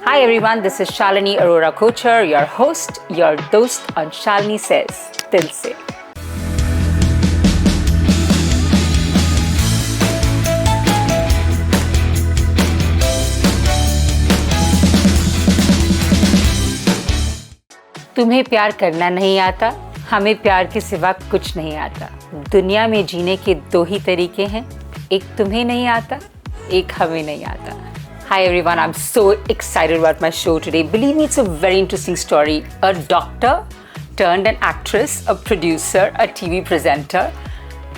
Hi everyone, this is Shalini Arora Kochhar, your host, your dost on ShaliniSays Dil Se. तुम्हें प्यार करना नहीं आता, हमें प्यार के सिवा कुछ नहीं आता। दुनिया में जीने के दो ही तरीके हैं, एक तुम्हें नहीं आता, एक हमें नहीं आता। Hi everyone, I'm so excited about my show today. Believe me, it's a very interesting story. A doctor turned an actress, a producer, a TV presenter,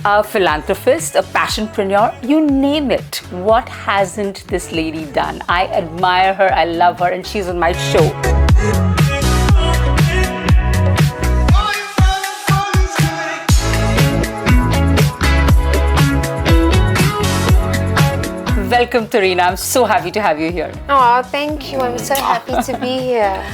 a philanthropist, a passionpreneur, you name it. What hasn't this lady done? I admire her, I love her, and she's on my show. Welcome, Tarina. I'm so happy to have you here. Oh, thank you. I'm so happy to be here.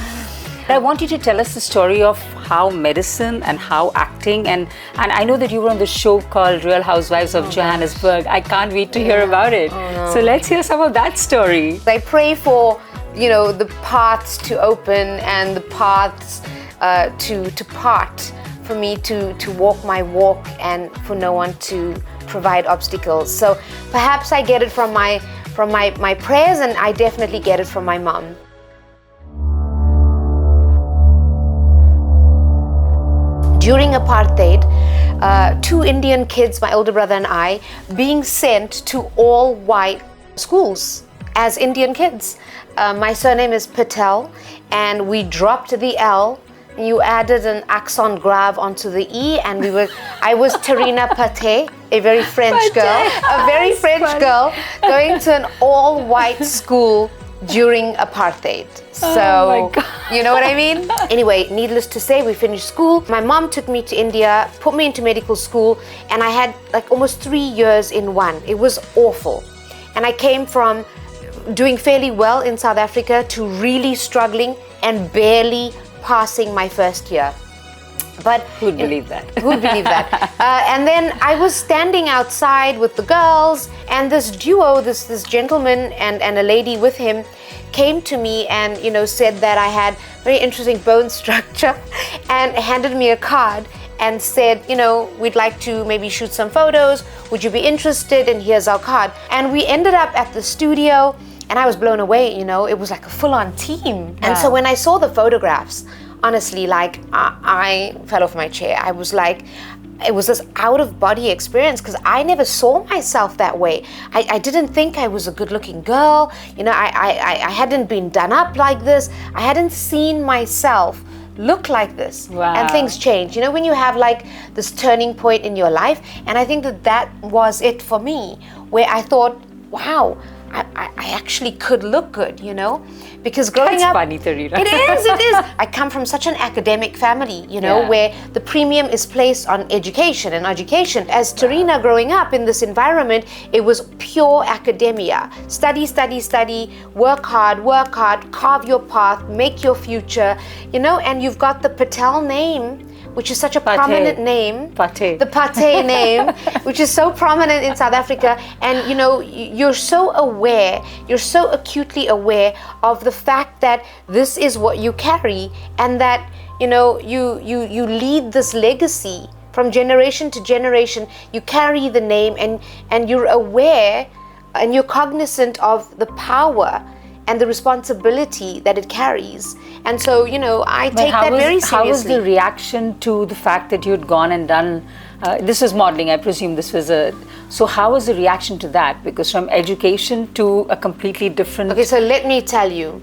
I want you to tell us the story of how medicine and how acting, and I know that you were on the show called Real Housewives of Johannesburg. I can't wait to hear about it. No. So let's hear some of that story. I pray for, the paths to open and the paths to part, for me to walk my walk and for no one to provide obstacles. So perhaps I get it from my prayers, and I definitely get it from my mom. During apartheid, two Indian kids, my older brother and I, being sent to all white schools as Indian kids. My surname is Patel, and we dropped the L. You added an accent grave onto the E, and I was Tarina Patel, a very French girl, girl going to an all-white school during apartheid. So, oh my God. You know what I mean? Anyway, needless to say, we finished school. My mom took me to India, put me into medical school, and I had like almost 3 years in one. It was awful. And I came from doing fairly well in South Africa to really struggling and barely passing my first year. But who'd believe that? Who'd believe that? And then I was standing outside with the girls, and this duo, this gentleman and a lady with him, came to me and said that I had very interesting bone structure, and handed me a card and said, we'd like to maybe shoot some photos. Would you be interested? And here's our card. And we ended up at the studio. And I was blown away, it was like a full-on team. Wow. And so when I saw the photographs, honestly, like I fell off my chair. I was like, it was this out-of-body experience because I never saw myself that way. I didn't think I was a good-looking girl. I hadn't been done up like this. I hadn't seen myself look like this. Wow. And things change. When you have like this turning point in your life, and I think that was it for me, where I thought, wow, I actually could look good, because growing up... That's funny, Tarina. It is. I come from such an academic family, where the premium is placed on education and education. As Tarina growing up in this environment, it was pure academia. Study, work hard, carve your path, make your future, and you've got the Patel name, which is such a prominent name. Patel. The Patel name, which is so prominent in South Africa. And you're so aware, you're so acutely aware of the fact that this is what you carry, and that you lead this legacy from generation to generation. You carry the name, and you're aware and you're cognizant of the power and the responsibility that it carries. And so, I take that very seriously. How was the reaction to the fact that you'd gone and done, this was modeling, I presume this was so how was the reaction to that? Because from education to a completely different... Okay, so let me tell you,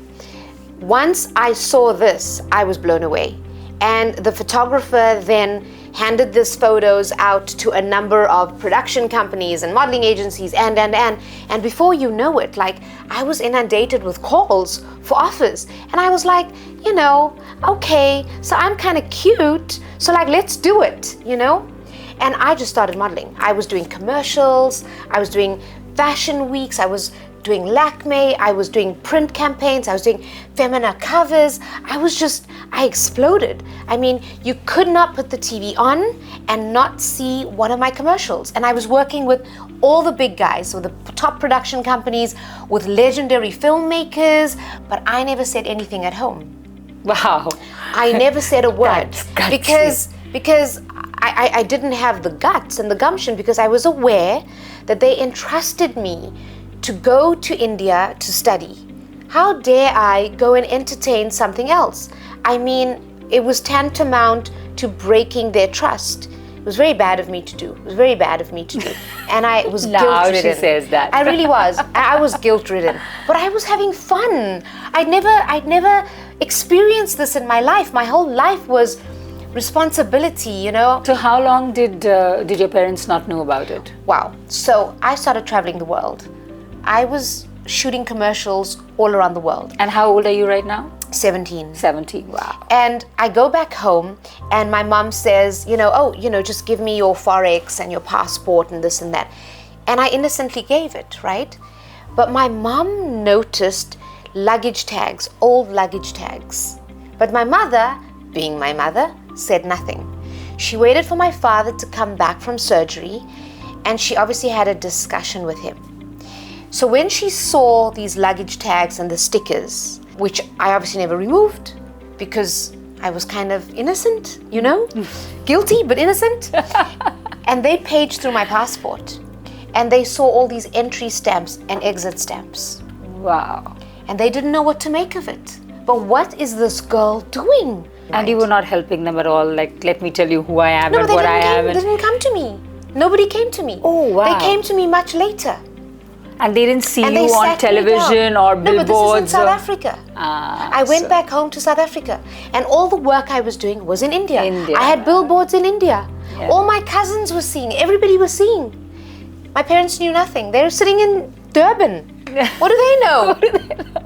once I saw this, I was blown away. And the photographer then handed these photos out to a number of production companies and modeling agencies, and before you know it, like, I was inundated with calls for offers, and I was like, okay, so I'm kind of cute, so like, let's do it, and I just started modeling. I was doing commercials, I was doing fashion weeks, I was doing Lakme, I was doing print campaigns, I was doing Femina covers. I exploded. I mean, you could not put the TV on and not see one of my commercials. And I was working with all the big guys, so the top production companies with legendary filmmakers, but I never said anything at home. Wow. I never said a word That's gutsy. because I didn't have the guts and the gumption, because I was aware that they entrusted me to go to India to study. How dare I go and entertain something else? I mean, it was tantamount to breaking their trust. It was very bad of me to do. It was very bad of me to do. And I was Now guilt-ridden. she says that. I really was. I was guilt-ridden. But I was having fun. I'd never experienced this in my life. My whole life was responsibility, you know. So how long did your parents not know about it? Wow. So I started traveling the world. I was shooting commercials all around the world. And how old are you right now? 17. 17. Wow. And I go back home and my mom says, just give me your Forex and your passport and this and that. And I innocently gave it, right? But my mom noticed luggage tags, old luggage tags. But my mother, being my mother, said nothing. She waited for my father to come back from surgery, and she obviously had a discussion with him. So when she saw these luggage tags and the stickers, which I obviously never removed because I was kind of innocent, guilty but innocent. And they paged through my passport and they saw all these entry stamps and exit stamps. Wow. And they didn't know what to make of it. But what is this girl doing? And you were not helping them at all, like, let me tell you who I am and what I am. They didn't come to me. Nobody came to me. Oh, wow. They came to me much later. And they didn't see And you they on sat me television down. or No, billboards? but this is in South or... Africa. I went back home to South Africa, and all the work I was doing was in India. India. I had billboards in India. Yeah. All my cousins were seeing, everybody was seeing. My parents knew nothing. They were sitting in Durban. What do they know?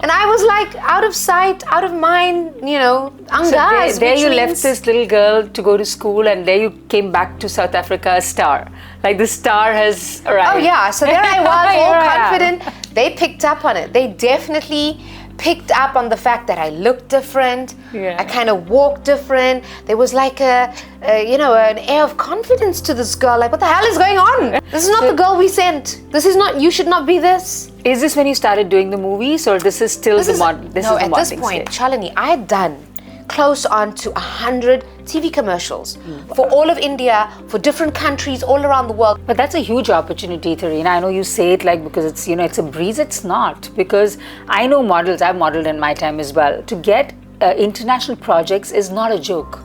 And I was like out of sight, out of mind, angas. So there you left this little girl to go to school, and there you came back to South Africa a star. Like the star has arrived. Oh yeah, so there I was, Here all I am. confident. They picked up on it. They definitely picked up on the fact that I looked different. Yeah. I kind of walked different. There was like an air of confidence to this girl. Like, what the hell is going on? This is not the girl we sent. This is not, you should not be this. Is this when you started doing the movies, or this is still the mod? This no, is the at this modeling point, stage? Shalini, I had done close on to 100 TV commercials for all of India, for different countries all around the world. But that's a huge opportunity, Tarina. I know you say it like because it's, it's a breeze. It's not, because I know models. I've modeled in my time as well. To get international projects is not a joke.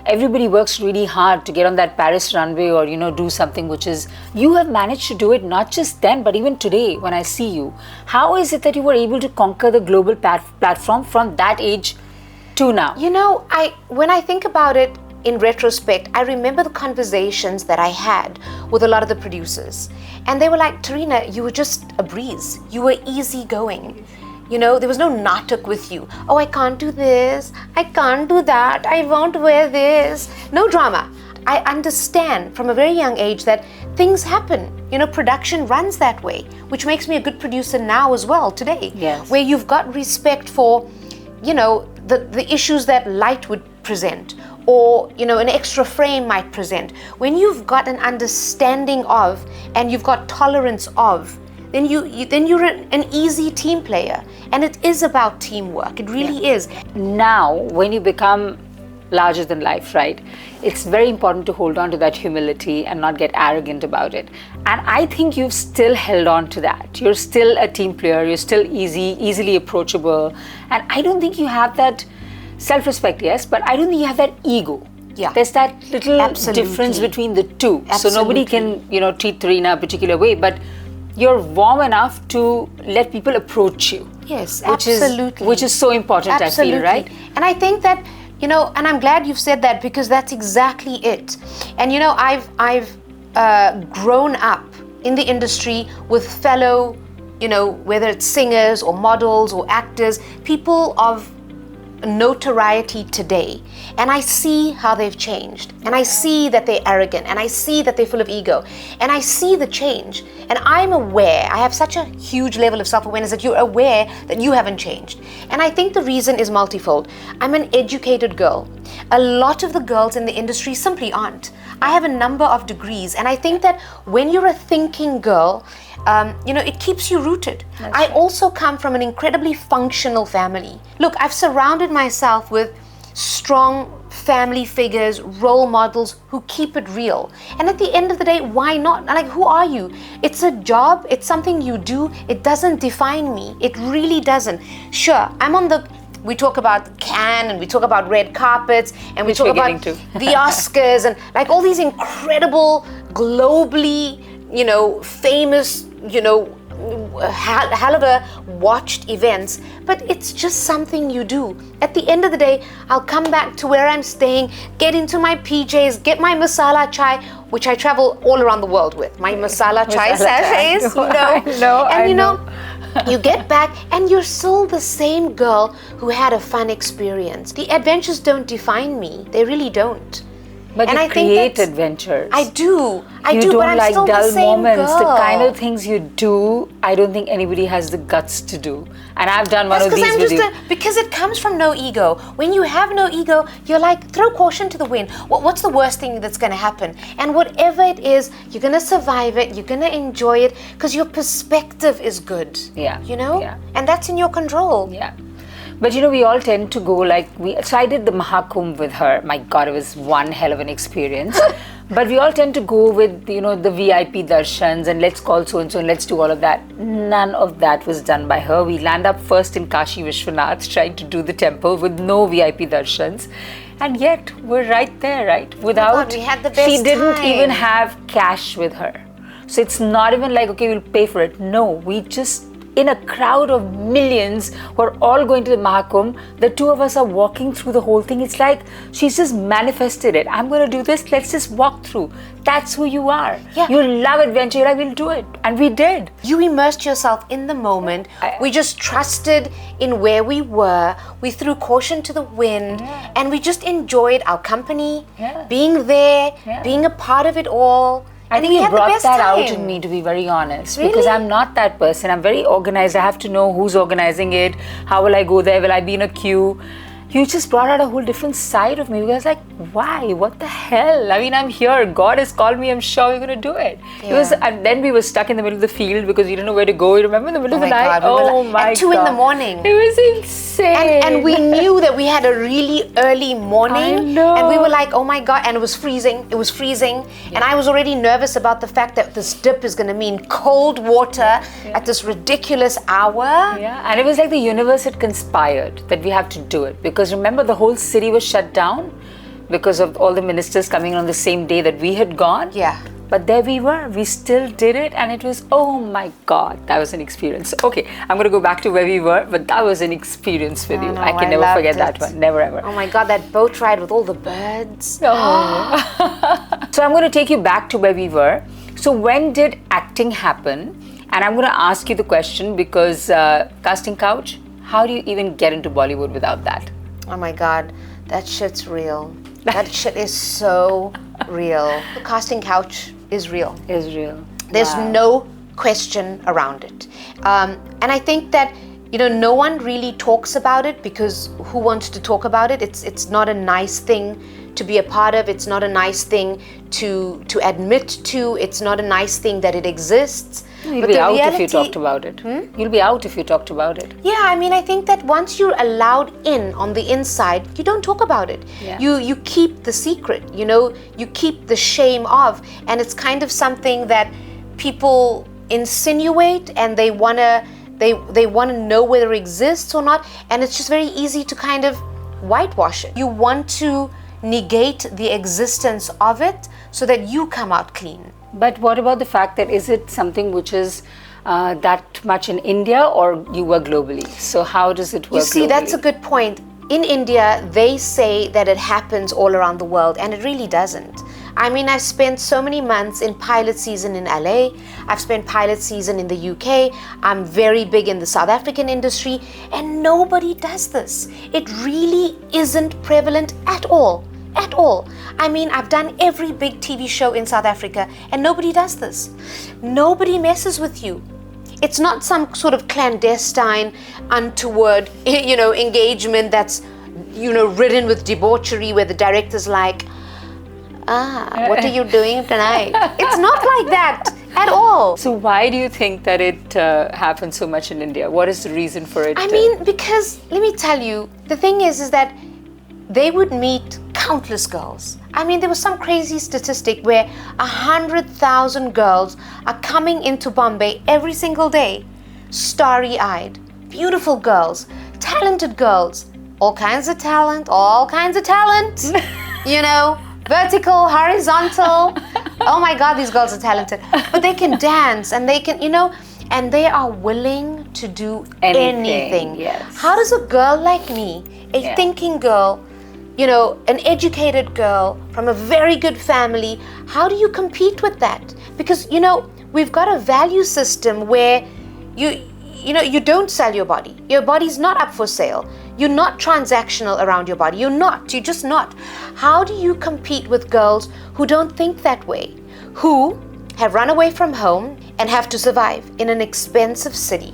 Everybody works really hard to get on that Paris runway or, do something which is, you have managed to do it not just then, but even today when I see you. How is it that you were able to conquer the global platform from that age to now? When I think about it in retrospect, I remember the conversations that I had with a lot of the producers. And they were like, Tarina, you were just a breeze. You were easygoing. There was no natak with you. Oh, I can't do this. I can't do that. I won't wear this. No drama. I understand from a very young age that things happen. Production runs that way, which makes me a good producer now as well today. Yes. Where you've got respect for, the issues that light would present, or an extra frame might present. When you've got an understanding of and you've got tolerance of, then you're an easy team player. And it is about teamwork. It really is. Now, when you become larger than life, right, it's very important to hold on to that humility and not get arrogant about it. And I think you've still held on to that. You're still a team player. You're still easily approachable. And I don't think you have that self-respect, yes, but I don't think you have that ego. Yeah. There's that little Absolutely. difference between the two. Absolutely. So nobody can, treat Tarina a particular way, but you're warm enough to let people approach you. Yes, which absolutely. Which is so important, Absolutely. I feel, right? And I think that, and I'm glad you've said that, because that's exactly it. And I've grown up in the industry with fellow, whether it's singers or models or actors, people of notoriety today, and I see how they've changed, and I see that they're arrogant, and I see that they're full of ego, and I see the change, and I'm aware, I have such a huge level of self-awareness that you're aware that you haven't changed. And I think the reason is multifold. I'm an educated girl. A lot of the girls in the industry simply aren't. I have a number of degrees, and I think that when you're a thinking girl, it keeps you rooted. I also come from an incredibly functional family. Look, I've surrounded myself with strong family figures, role models who keep it real. And at the end of the day, why not? Like, who are you? It's a job, it's something you do. It doesn't define me. It really doesn't. Sure, we talk about Cannes, and we talk about red carpets, and we talk about the Oscars, and like all these incredible, globally, famous, however watched events, but it's just something you do. At the end of the day, I'll come back to where I'm staying, get into my PJs, get my masala chai, which I travel all around the world with. My masala chai sachets, you get back and you're still the same girl who had a fun experience. The adventures don't define me. They really don't. But you create adventures. I do, you don't but I'm like still dull the same moments. girl. The kind of things you do, I don't think anybody has the guts to do. And I've done one of these with you. Because it comes from no ego. When you have no ego, you're like, throw caution to the wind. What's the worst thing that's going to happen? And whatever it is, you're going to survive it. You're going to enjoy it because your perspective is good. Yeah. Yeah. And that's in your control. Yeah. But we all tend to go so I did the Mahakumbh with her. My God, it was one hell of an experience. But we all tend to go with, the VIP darshans and let's call so-and-so and let's do all of that. None of that was done by her. We land up first in Kashi Vishwanath trying to do the temple with no VIP darshans. And yet, we're right there, right? Without, we had the best she didn't time. even have cash with her. So it's not even like, okay, we'll pay for it. No, we just, in a crowd of millions who are all going to the Mahakumbh, the two of us are walking through the whole thing. It's like she's just manifested it. I'm going to do this. Let's just walk through. That's who you are. Yeah. You love adventure. You're like, we'll do it. And we did. You immersed yourself in the moment. We just trusted in where we were. We threw caution to the wind. Yeah. And we just enjoyed our company, Yeah. being there, Yeah. being a part of it all. I think you brought that out in me, to be very honest, Really? because I'm not that person. I'm very organized. I have to know who's organizing it. How will I go there? Will I be in a queue? You just brought out a whole different side of me. Because I was like, why? What the hell? I mean, I'm here. God has called me. I'm sure we're going to do it. Yeah. It was, and then we were stuck in the middle of the field because we didn't know where to go. You remember in the middle of the night? At 2 in the morning. It was insane. And we knew that we had a really early morning. I know. And we were like, oh my God. And it was freezing. It was freezing. Yeah. And I was already nervous about the fact that this dip is going to mean cold water at this ridiculous hour. Yeah, and it was like the universe had conspired that we have to do it. Because remember, the whole city was shut down because of all the ministers coming on the same day that we had gone. Yeah. But there we were. We still did it, and it was, oh my God, that was an experience. Okay, I'm going to go back to where we were, but that was an experience with you. No, I can never forget that one. Never ever. Oh my God, that boat ride with all the birds. Oh. So I'm going to take you back to where we were. So when did acting happen? And I'm going to ask you the question because casting couch, how do you even get into Bollywood without that? Oh my God, that shit's real. That shit is so real. The casting couch is real. Is real. There's no question around it. And I think that, no one really talks about it because who wants to talk about it? It's not a nice thing to be a part of. It's not a nice thing to admit to. It's not a nice thing that it exists. You'll be out if you talked about it. You'll be out if you talked about it. Yeah, I mean, I think that once you're allowed in on the inside, you don't talk about it. Yeah. You keep the secret, you keep the shame of, and it's kind of something that people insinuate and they wanna know whether it exists or not, and it's just very easy to kind of whitewash it. You want to negate the existence of it so that you come out clean. But what about the fact that is it something which is that much in India or you work globally? So how does it work You see, globally? that's a good point. In India, they say that it happens all around the world, and it really doesn't. I mean, I've spent so many months in pilot season in LA. I've spent pilot season in the UK. I'm very big in the South African industry, and nobody does this. It really isn't prevalent at all. At all. I mean, I've done every big TV show in South Africa and nobody does this. Nobody messes with you. It's not some sort of clandestine, untoward, engagement that's, ridden with debauchery where the director's like, What are you doing tonight? It's not like that at all. So why do you think that it happens so much in India? What is the reason for it? I mean, because let me tell you, the thing is that they would meet countless girls. I mean, there was some crazy statistic where 100,000 girls are coming into Bombay every single day, starry-eyed, beautiful girls, talented girls, all kinds of talent, you know, vertical, horizontal. Oh my God, these girls are talented. But they can dance and they can, you know, and they are willing to do anything. Yes. How does a girl like me, a thinking girl, you know, an educated girl from a very good family, how do you compete with that? Because, you know, we've got a value system where you know, you don't sell your body. Your body's not up for sale. You're not transactional around your body. You're just not. How do you compete with girls who don't think that way? Who have run away from home and have to survive in an expensive city?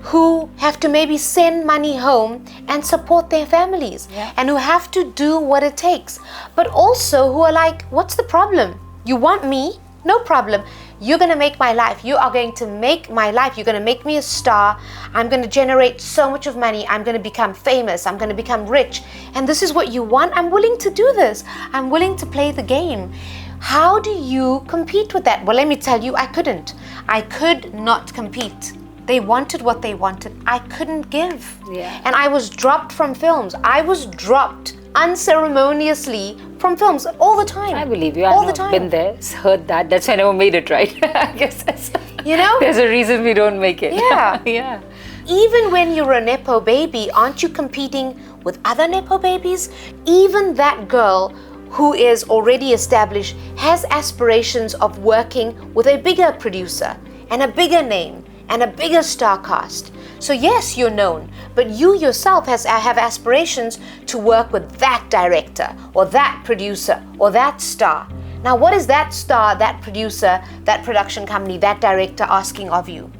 Who have to maybe send money home and support their families, and who have to do what it takes, but also who are like, what's the problem? You want me? No problem. You're going to make my life. You are going to make my life. You're going to make me a star. I'm going to generate so much of money. I'm going to become famous. I'm going to become rich. And this is what you want. I'm willing to do this. I'm willing to play the game. How do you compete with that? Well, let me tell you, I couldn't. I could not compete. They wanted what they wanted. I couldn't give. And I was dropped from films. I was dropped unceremoniously from films all the time. I believe you. All the time. Been there, heard that. That's why I never made it, right? I guess that's, you know, there's a reason we don't make it. Yeah. Yeah. Even when you're a Nepo baby, aren't you competing with other Nepo babies? Even that girl who is already established has aspirations of working with a bigger producer and a bigger name and a bigger star cast. So yes, you're known, but you yourself have aspirations to work with that director or that producer or that star. Now, what is that star, that producer, that production company, that director asking of you?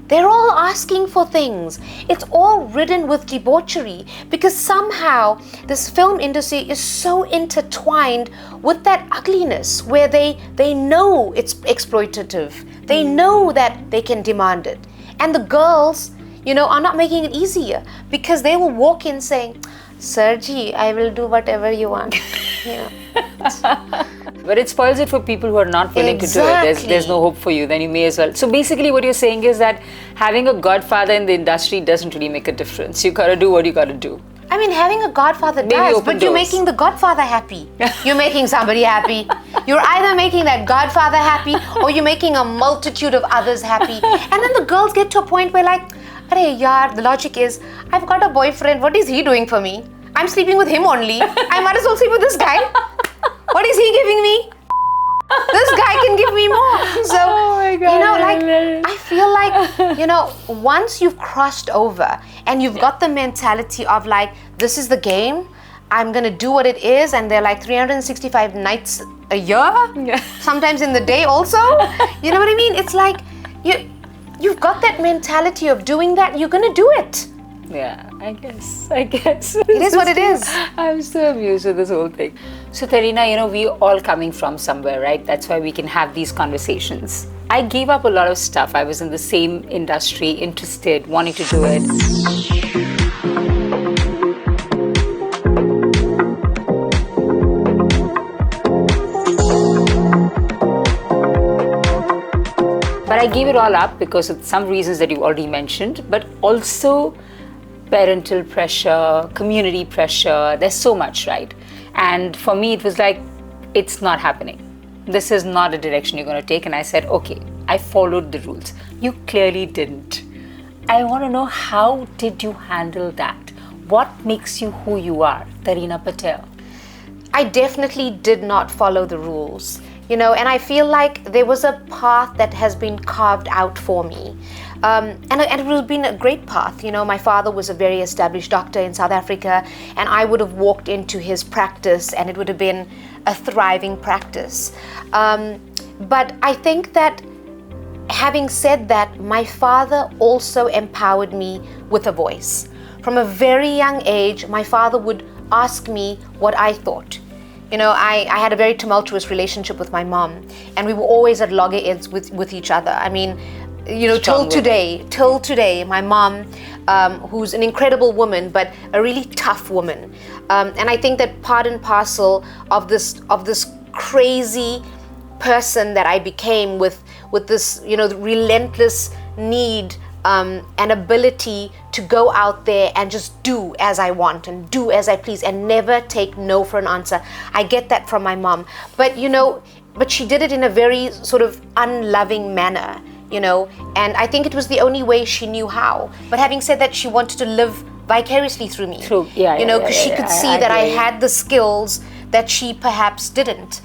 They're all asking for things. It's all ridden with debauchery because somehow this film industry is so intertwined with that ugliness where they know it's exploitative. They know that they can demand it. And the girls, you know, are not making it easier because they will walk in saying, Sirji, I will do whatever you want. You know. But it spoils it for people who are not willing to do it. There's no hope for you, then you may as well. So basically what you're saying is that having a godfather in the industry doesn't really make a difference. You gotta do what you gotta do. I mean, having a godfather does, but you're making the godfather happy. You're making somebody happy. You're either making that godfather happy or you're making a multitude of others happy. And then the girls get to a point where like, Arey yaar, the logic is, I've got a boyfriend, what is he doing for me? I'm sleeping with him only. I might as well sleep with this guy. What is he giving me? This guy can give me more. So, oh my God, you know, like, I feel like, you know, once you've crossed over and you've got the mentality of like, this is the game, I'm going to do what it is, and they're like 365 nights a year, sometimes in the day also. You know what I mean? It's like, you've got that mentality of doing that, you're going to do it. Yeah, I guess. It is what it is. I'm so amused with this whole thing. So Tarina, you know, we all coming from somewhere, right? That's why we can have these conversations. I gave up a lot of stuff. I was in the same industry, interested, wanting to do it. But I gave it all up because of some reasons that you already mentioned, but also parental pressure, community pressure, there's so much, right? And for me, it was like, it's not happening. This is not a direction you're going to take. And I said, okay, I followed the rules. You clearly didn't. I want to know, how did you handle that? What makes you who you are, Tarina Patel? I definitely did not follow the rules. You know, and I feel like there was a path that has been carved out for me. And it would have been a great path. You know, my father was a very established doctor in South Africa, and I would have walked into his practice and it would have been a thriving practice. But I think that having said that, my father also empowered me with a voice. From a very young age, my father would ask me what I thought. You know, I had a very tumultuous relationship with my mom, and we were always at loggerheads with each other. I mean, you know, till today, my mom, who's an incredible woman, but a really tough woman. And I think that part and parcel of this crazy person that I became with this, you know, relentless need and ability to go out there and just do as I want and do as I please and never take no for an answer. I get that from my mom, but you know, but she did it in a very sort of unloving manner, you know, and I think it was the only way she knew how. But having said that, she wanted to live vicariously through me. True. Yeah, you know, because she could see that I had the skills that she perhaps didn't.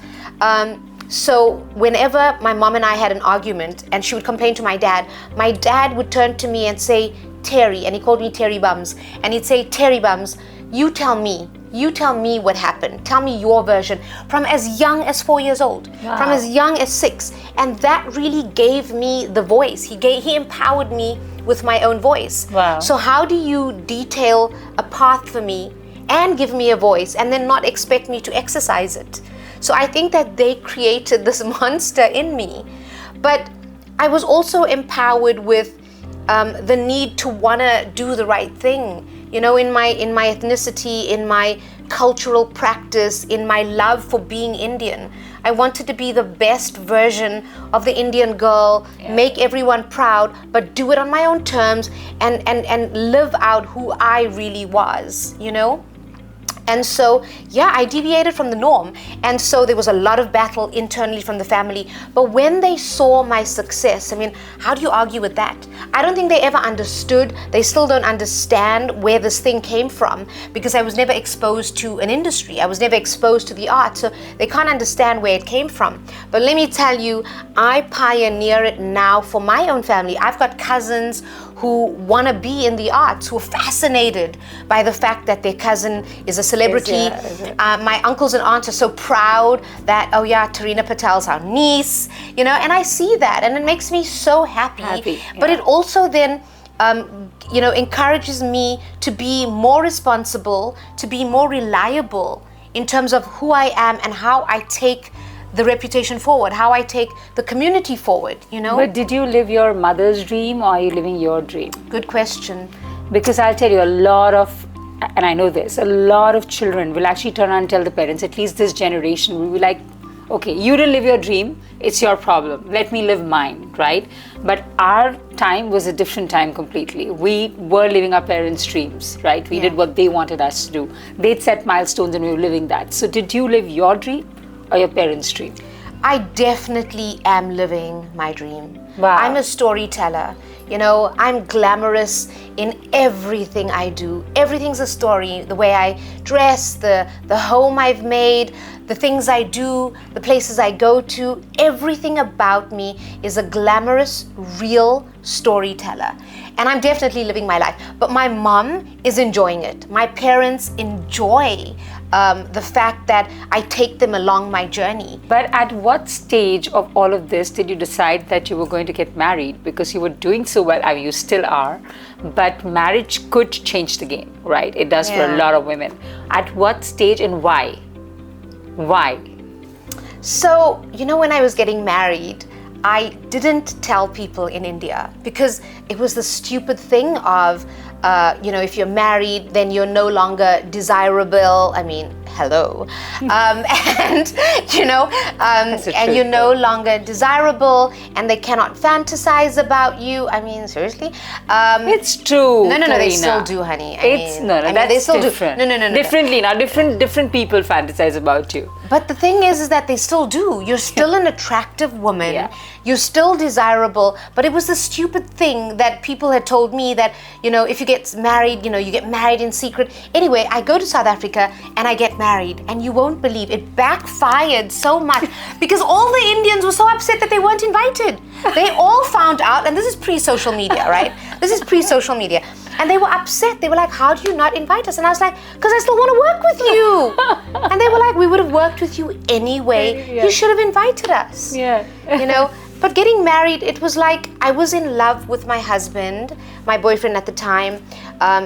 So whenever my mom and I had an argument and she would complain to my dad would turn to me and say, Terry, and he called me Terry Bums, and he'd say, Terry Bums, you tell me what happened. Tell me your version from as young as 4 years old, Wow. from as young as 6. And that really gave me the voice. He empowered me with my own voice. Wow. So how do you detail a path for me and give me a voice and then not expect me to exercise it? So I think that they created this monster in me. But I was also empowered with the need to want to do the right thing. You know, in my ethnicity, in my cultural practice, in my love for being Indian, I wanted to be the best version of the Indian girl, make everyone proud, but do it on my own terms and live out who I really was, you know? And so, yeah, I deviated from the norm. And so there was a lot of battle internally from the family. But when they saw my success, I mean, how do you argue with that? I don't think they ever understood. They still don't understand where this thing came from because I was never exposed to an industry. I was never exposed to the art. So they can't understand where it came from. But let me tell you, I pioneer it now for my own family. I've got cousins who want to be in the arts, who are fascinated by the fact that their cousin is a celebrity. My uncles and aunts are so proud that, oh yeah, Tarina Patel's our niece, you know, and I see that and it makes me so happy. But it also then, you know, encourages me to be more responsible, to be more reliable in terms of who I am and how I take the reputation forward, how I take the community forward, you know. But did you live your mother's dream or are you living your dream? Good question. Because I'll tell you, a lot of, and I know this, a lot of children will actually turn around and tell the parents, at least this generation will be like, okay, you didn't live your dream, it's your problem, let me live mine, right? But our time was a different time completely. We were living our parents' dreams, right? We did what they wanted us to do. They'd set milestones and we were living that. So did you live your dream or your parents' dream? I definitely am living my dream. Wow. I'm a storyteller. You know, I'm glamorous in everything I do. Everything's a story. The way I dress, the home I've made, the things I do, the places I go to, everything about me is a glamorous, real storyteller. And I'm definitely living my life. But my mom is enjoying it. My parents enjoy the fact that I take them along my journey. But at what stage of all of this did you decide that you were going to get married? Because you were doing so well, I mean, you still are, but marriage could change the game, right? It does for a lot of women. At what stage and why? Why? So, you know, when I was getting married, I didn't tell people in India because it was the stupid thing of, you know, if you're married, then you're no longer desirable. I mean, hello. And, you know, and you're no longer desirable and they cannot fantasize about you. I mean, seriously? It's true. No, Tarina. they still do, honey. That's they still different. do. No. Differently now, different people fantasize about you. But the thing is that they still do. You're still an attractive woman. Yeah. You're still desirable. But it was the stupid thing that people had told me that, you know, if you get married, you know, you get married in secret. Anyway, I go to South Africa and I get married. And you won't believe it backfired so much because all the Indians were so upset that they weren't invited. They all found out, and this is pre-social media, right? This is pre-social media. And they were upset. They were like, how do you not invite us? And I was like, because I still want to work with you. And they were like, we would have worked with you anyway. You should have invited us. Yeah. You know? But getting married, it was like I was in love with my husband, my boyfriend at the time.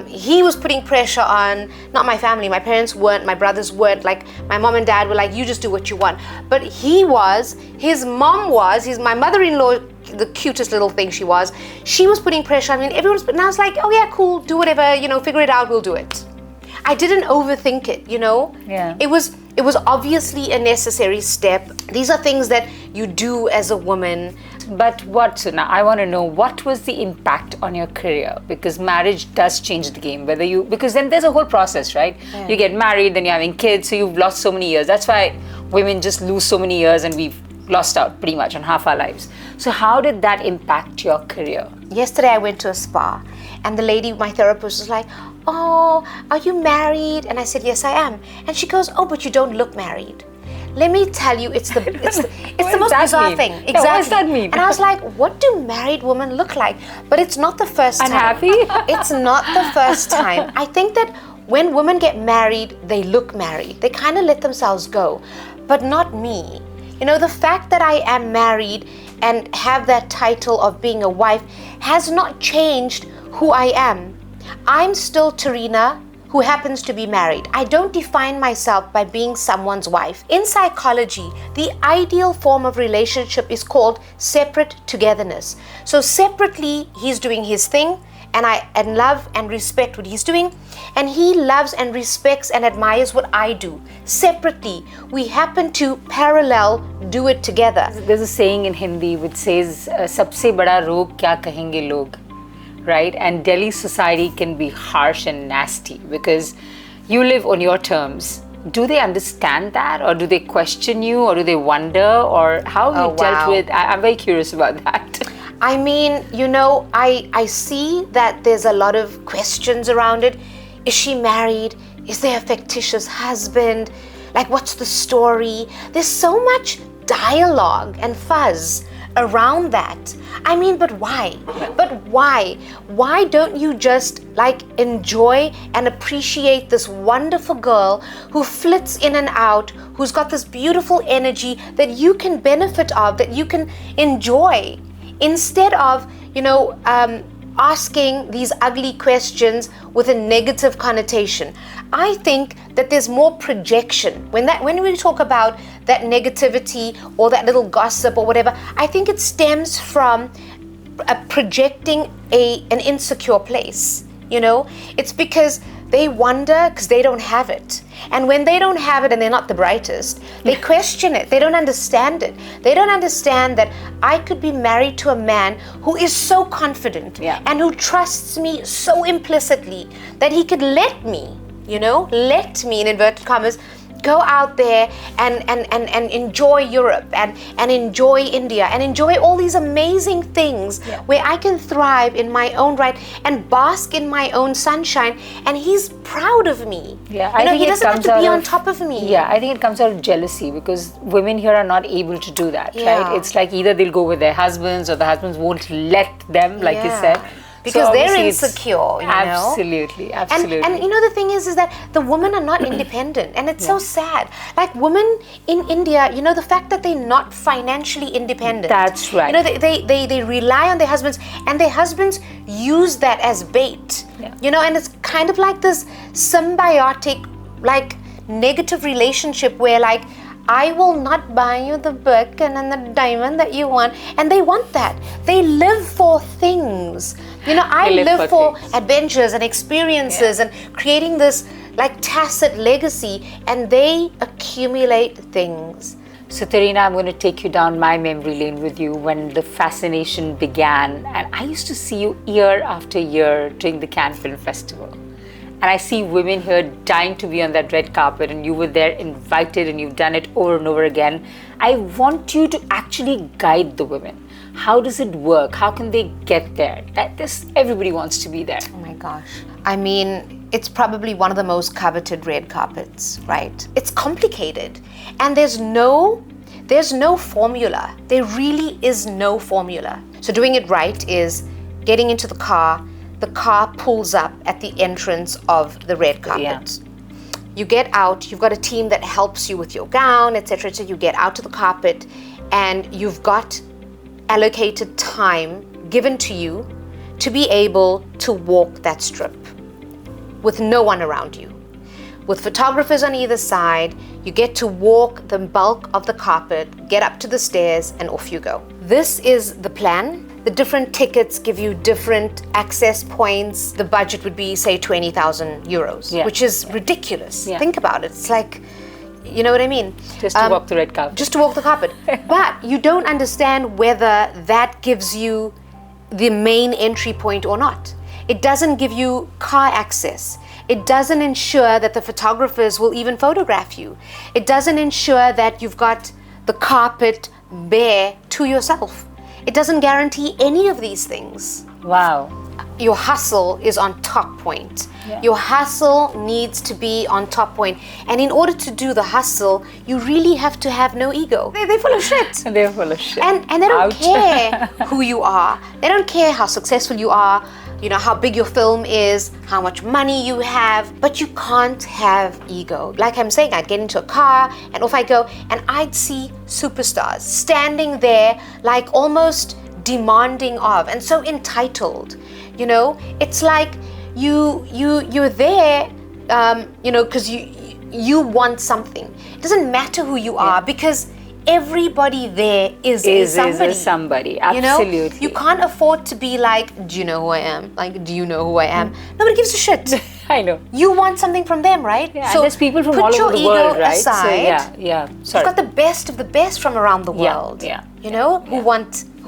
He was putting pressure on, not my family, my parents weren't, my brothers weren't, like my mom and dad were like, you just do what you want. But he was, his mom was, my mother-in-law, the cutest little thing she was putting pressure on me, and everyone's, and I was like, oh yeah, cool, do whatever, figure it out, we'll do it. I didn't overthink it, Yeah. It was obviously a necessary step. These are things that you do as a woman. But so now I want to know, what was the impact on your career? Because marriage does change the game, because then there's a whole process, right? Yeah. You get married, then you're having kids, so you've lost so many years. That's why women just lose so many years, and we've lost out pretty much on half our lives. So how did that impact your career? Yesterday I went to a spa, and the lady, my therapist, was like, oh, are you married? And I said, yes, I am. And she goes, oh, but you don't look married. Let me tell you, it's the most bizarre thing. Exactly. Yeah, what does that mean? And I was like, what do married women look like? But it's not the first time. Unhappy? It's not the first time. I think that when women get married, they look married. They kind of let themselves go. But not me. The fact that I am married and have that title of being a wife has not changed who I am. I'm still Tarina, who happens to be married. I don't define myself by being someone's wife. In psychology, the ideal form of relationship is called separate togetherness. So separately, he's doing his thing, and I love and respect what he's doing, and he loves and respects and admires what I do. Separately, we happen to parallel do it together. There's a saying in Hindi which says, "Sabse bada rog kya kahenge log," right? And Delhi society can be harsh and nasty because you live on your terms. Do they understand that, or do they question you, or do they wonder, or how have you dealt with? I'm very curious about that. I mean, I see that there's a lot of questions around it. Is she married? Is there a fictitious husband? Like, what's the story? There's so much dialogue and fuzz around that. I mean, but why? But why? Why don't you just enjoy and appreciate this wonderful girl who flits in and out, who's got this beautiful energy that you can benefit of, that you can enjoy? Instead of, asking these ugly questions with a negative connotation. I think that there's more projection. When we talk about that negativity or that little gossip or whatever, I think it stems from projecting an insecure place. It's because they wonder because they don't have it. And when they don't have it and they're not the brightest, they question it. They don't understand it. They don't understand that I could be married to a man who is so confident and who trusts me so implicitly that he could let me in inverted commas, go out there and enjoy Europe and enjoy India and enjoy all these amazing things where I can thrive in my own right and bask in my own sunshine, and he's proud of me. I think he doesn't have to be on top of me. Yeah, I think it comes out of jealousy because women here are not able to do that, right? It's like either they'll go with their husbands or the husbands won't let them, like you said. Because so they're insecure, Absolutely. And the thing is that the women are not independent, and it's so sad. Like women in India, the fact that they're not financially independent. That's right. They rely on their husbands, and their husbands use that as bait. And it's kind of like this symbiotic, negative relationship where I will not buy you the Birkin and the diamond that you want. And they want that. They live for things. I live for adventures and experiences and creating this tacit legacy, and they accumulate things. So Tarina, I'm going to take you down my memory lane with you when the fascination began. And I used to see you year after year during the Cannes Film Festival. And I see women here dying to be on that red carpet, and you were there invited, and you've done it over and over again. I want you to actually guide the women. How does it work? How can they get there? Everybody wants to be there. Oh my gosh. I mean, it's probably one of the most coveted red carpets, right? It's complicated. And there's no formula. There really is no formula. So doing it right is getting into the car. The car pulls up at the entrance of the red carpet. You get out, you've got a team that helps you with your gown, etc. So you get out to the carpet, and you've got allocated time given to you to be able to walk that strip with no one around you. With photographers on either side, you get to walk the bulk of the carpet, get up to the stairs, and off you go. This is the plan. The different tickets give you different access points. The budget would be, say, 20,000 euros, which is ridiculous. Think about it. It's like, you know what I mean? Just to walk the red carpet. Just to walk the carpet. But you don't understand whether that gives you the main entry point or not. It doesn't give you car access. It doesn't ensure that the photographers will even photograph you. It doesn't ensure that you've got the carpet bare to yourself. It doesn't guarantee any of these things. Wow. Your hustle is on top point. Your hustle needs to be on top point. And in order to do the hustle, you really have to have no ego. They're full of shit. They're full of shit. And they don't care who you are. They don't care how successful you are, you know, how big your film is, how much money you have, but you can't have ego. Like I'm saying, I'd get into a car and off I go, and I'd see superstars standing there like almost demanding of, and so entitled. You know, it's like you're there, you know, because you want something. It doesn't matter who you are, because everybody there is somebody. Absolutely. You know? You can't afford to be like, do you know who I am? Like, do you know who I am? Nobody gives a shit. I know. You want something from them, right? Yeah, so and there's people from all over the world, right? Aside, so Sorry. You've got the best of the best from around the world. You know, who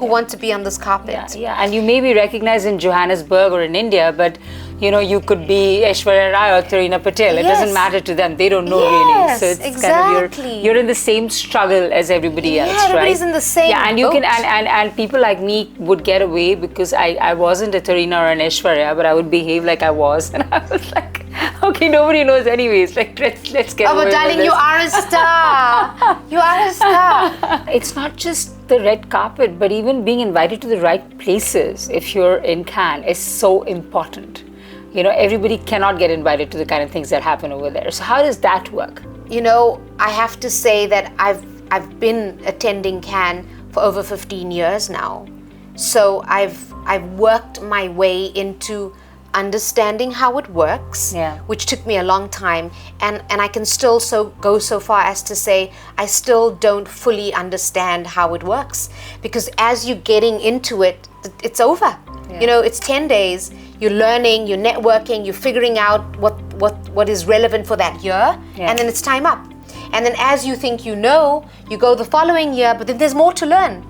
want to be on this carpet. And you may be recognized in Johannesburg or in India, but you know, you could be Aishwarya Rai or Tarina Patel. It doesn't matter to them. They don't know really. So it's kind of you're in the same struggle as everybody else, right? Everybody's in the same and you can and people like me would get away because I wasn't a Tarina or an Aishwarya, but I would behave like I was, and I was like, okay, nobody knows anyways. Like let's get away. Oh, but darling, you are a star. You are a star. It's not just the red carpet, but even being invited to the right places if you're in Cannes is so important. You know, everybody cannot get invited to the kind of things that happen over there. So how does that work? You know, I have to say that I've been attending Cannes for over 15 years now. So I've worked my way into understanding how it works, which took me a long time, and I can still go so far as to say I still don't fully understand how it works, because as you're getting into it, it's over. You know, it's 10 days, you're learning, you're networking, you're figuring out what is relevant for that year, and then it's time up. And then as you think you know, you go the following year, but then there's more to learn.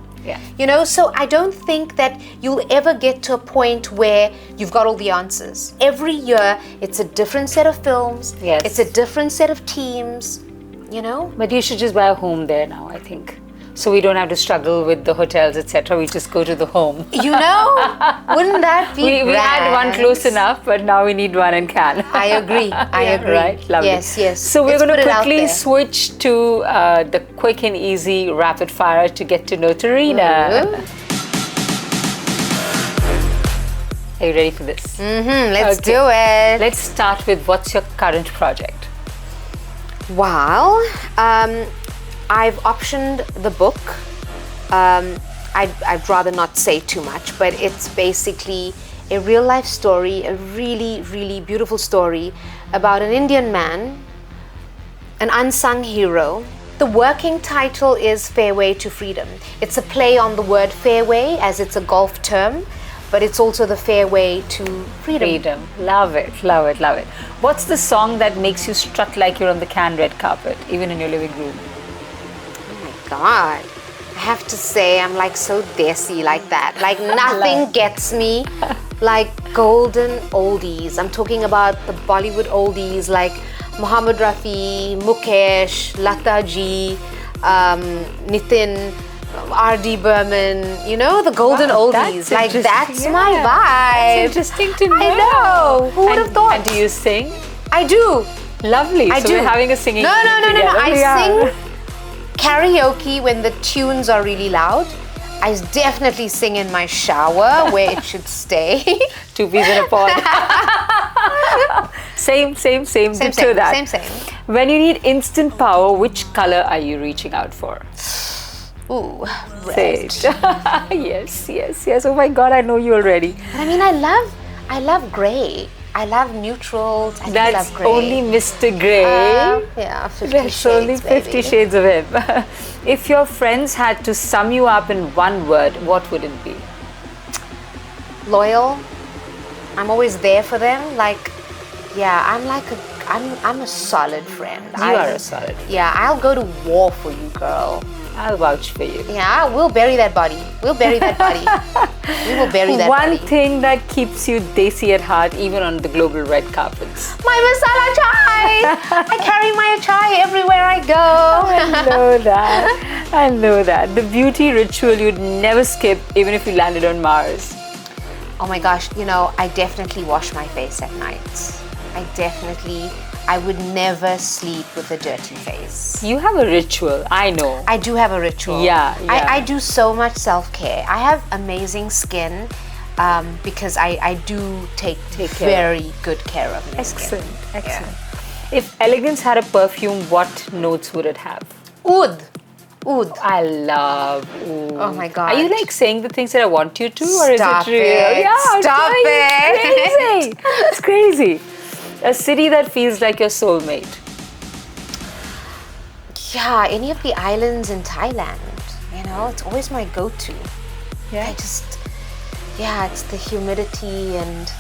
You know, so I don't think that you'll ever get to a point where you've got all the answers. Every year, it's a different set of films. It's a different set of teams, you know. But you should just buy a home there now, I think. So we don't have to struggle with the hotels, etc. We just go to the home. You know, wouldn't that be we had one close enough, but now we need one in Cannes. I agree. I agree. Right? Lovely. Yes. So we're going to quickly switch to the quick and easy rapid fire to get to know Tarina. Are you ready for this? Let's do it. Let's start with, what's your current project? Well, I've optioned the book. I'd rather not say too much, but it's basically a real life story, a really, really beautiful story about an Indian man, an unsung hero. The working title is Fairway to Freedom. It's a play on the word fairway, as it's a golf term, but it's also the fairway to freedom. Love it, love it, love it. What's the song that makes you strut like you're on the Cannes red carpet, even in your living room? God, I have to say I'm like so desi like that. Like nothing gets me like golden oldies. I'm talking about the Bollywood oldies like Mohammed Rafi, Mukesh, Lata Ji, Nitin, R.D. Burman, you know, the golden oldies. Like that's my vibe. That's interesting to know. I know. Who would have thought? And do you sing? I do. Lovely. I so do. We're having a singing No. together. I sing karaoke when the tunes are really loud. I definitely sing in my shower where it should stay. Two peas in a pod. Same. To that. Same. When you need instant power, which color are you reaching out for? Ooh, Say red. it. Yes, yes, yes. Oh my God, I know you already. But I mean, I love gray. I love neutrals. I do That's love gray. only Mr. Grey. Yeah, 50 That's shades, only 50 baby. shades of him. If your friends had to sum you up in one word, what would it be? Loyal. I'm always there for them. Like, yeah, I'm a solid friend. You are a solid friend. Yeah, I'll go to war for you, girl. I'll vouch for you. Yeah, we'll bury that body. We'll bury that body. We will bury that One body. thing that keeps you desi at heart, even on the global red carpets. My masala chai! I carry my chai everywhere I go. I know that. I know that. The beauty ritual you'd never skip, even if you landed on Mars. Oh my gosh, I definitely wash my face at night. I would never sleep with a dirty face. You have a ritual, I know. I do have a ritual. Yeah. I do so much self-care. I have amazing skin because I do take care very good care of my Excellent, skin. excellent. If elegance had a perfume, what notes would it have? Oud. Oud. I love oud. Oh my God. Are you like saying the things that I want you to, or Stop is it real? it. Yeah, I'm Stop trying. it. It's crazy. It's crazy. A city that feels like your soulmate. Yeah, any of the islands in Thailand. It's always my go-to. Yeah. It's the humidity and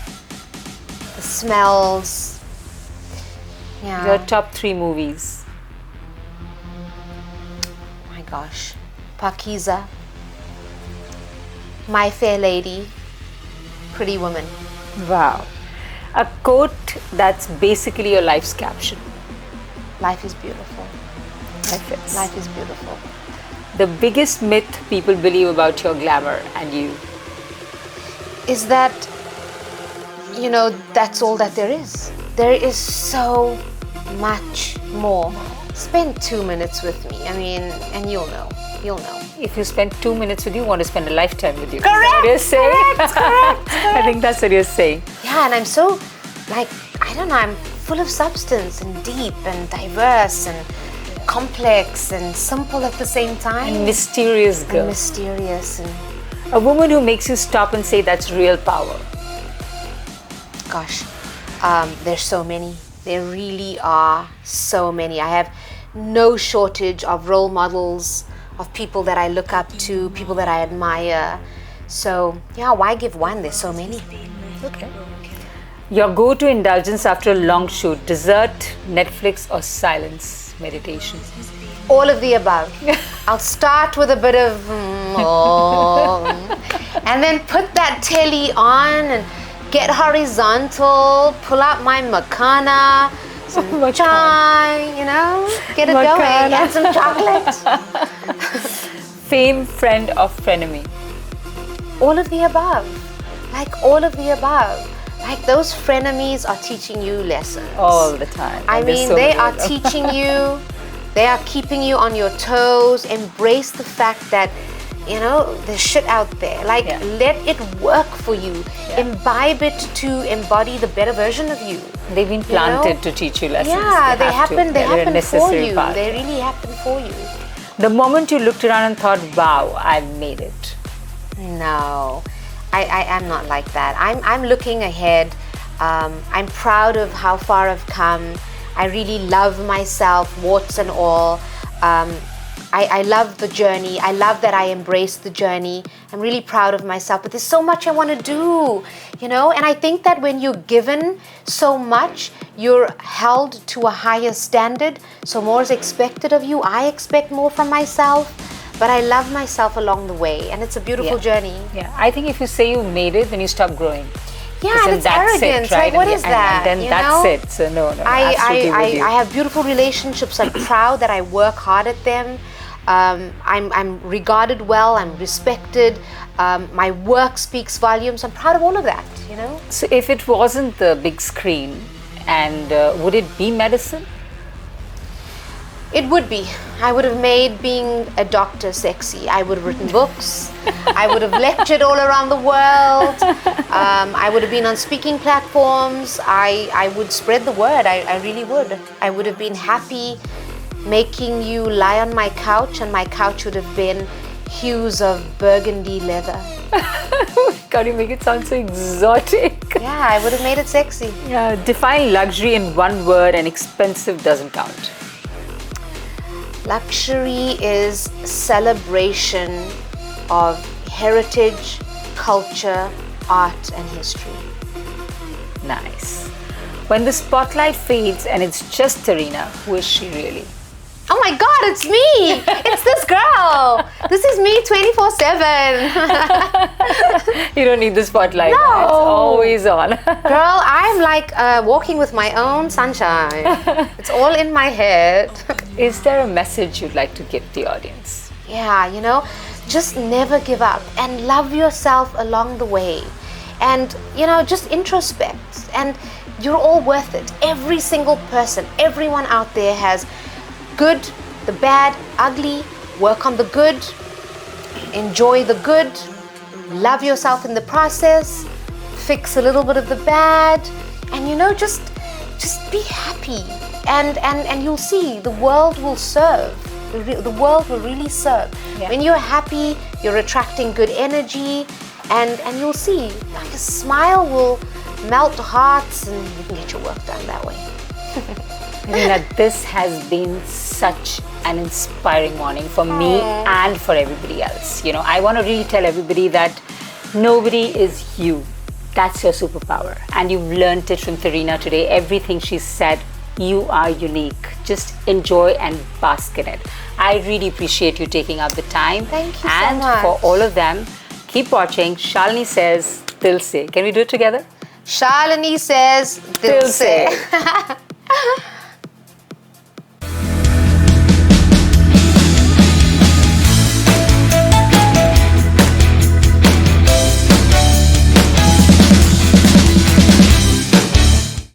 the smells. Yeah. Your top 3 movies. My gosh. Pakiza, My Fair Lady, Pretty Woman. Wow. A quote that's basically your life's caption. Life is beautiful. Life is beautiful. The biggest myth people believe about your glamour and you. Is that, that's all that there is. There is so much more. Spend 2 minutes with me. And you'll know. You'll know. If you spend 2 minutes with you, want to spend a lifetime with you. Correct, Is that what you're saying? correct. I think that's what you're saying. Yeah, and I'm so, I'm full of substance and deep and diverse and complex and simple at the same time. And mysterious girl. And mysterious and A woman who makes you stop and say that's real power. gosh, there's so many. There really are so many. I have no shortage of role models, of people that I look up to, people that I admire. So, yeah, why give one? There's so many. Okay. Your go-to indulgence after a long shoot, dessert, Netflix or silence meditation? All of the above. I'll start with a bit of and then put that telly on and get horizontal, pull out my makana, some chai, get it going, and some chocolate. Fame, friend or frenemy? All of the above. All of the above. Those frenemies are teaching you lessons. All the time. And there's so they many are of them. teaching you, they are keeping you on your toes. Embrace the fact that, there's shit out there. Let it work for you. Yeah. Imbibe it to embody the better version of you. They've been planted to teach you lessons. Yeah, they have to. happen. They They're a happen for necessary you. part. They really happen for you. The moment you looked around and thought, wow, I made it. No, I'm not like that. I'm looking ahead. I'm proud of how far I've come. I really love myself, warts and all. I love the journey. I love that I embrace the journey. I'm really proud of myself, but there's so much I want to do, And I think that when you're given so much, you're held to a higher standard. So more is expected of you. I expect more from myself, but I love myself along the way, and it's a beautiful journey. Yeah, I think if you say you made it, then you stop growing. Yeah, and it's arrogance. Right? What is that? And then that's it. So no, absolutely with you. I have beautiful relationships. I'm proud that I work hard at them. I'm regarded well. I'm respected. My work speaks volumes. I'm proud of all of that. So if it wasn't the big screen, and would it be medicine? It would be. I would have made being a doctor sexy. I would have written books. I would have lectured all around the world. I would have been on speaking platforms. I would spread the word. I really would. I would have been happy making you lie on my couch, and my couch would have been hues of burgundy leather. God, you make it sound so exotic. Yeah, I would have made it sexy. Yeah, define luxury in one word and expensive doesn't count. Luxury is celebration of heritage, culture, art, and history. Nice. When the spotlight fades and it's just Tarina, who is she really? Oh my God, it's me! It's this girl! This is me 24/7. You don't need the spotlight. No. It's always on. Girl, I'm like walking with my own sunshine. It's all in my head. Is there a message you'd like to give the audience? Yeah, you know, just never give up and love yourself along the way. And, you know, just introspect. And you're all worth it. Every single person, everyone out there has good, the bad, ugly. Work on the good. Enjoy the good. Love yourself in the process. Fix a little bit of the bad. And, you know, just be happy. And you'll see the world will serve. The world will really serve. Yeah. When you're happy, you're attracting good energy, and you'll see, like, a smile will melt hearts, and you can get your work done that way. Tarina, this has been such an inspiring morning for me and for everybody else. You know, I want to really tell everybody that nobody is you. That's your superpower. And you've learned it from Tarina today. Everything she said, you are unique. Just enjoy and bask in it. I really appreciate you taking out the time. Thank you so and much. for all of them, keep watching Shalini Says Dil Se. Can we do it together? Shalini says Dil Dil Se. Se.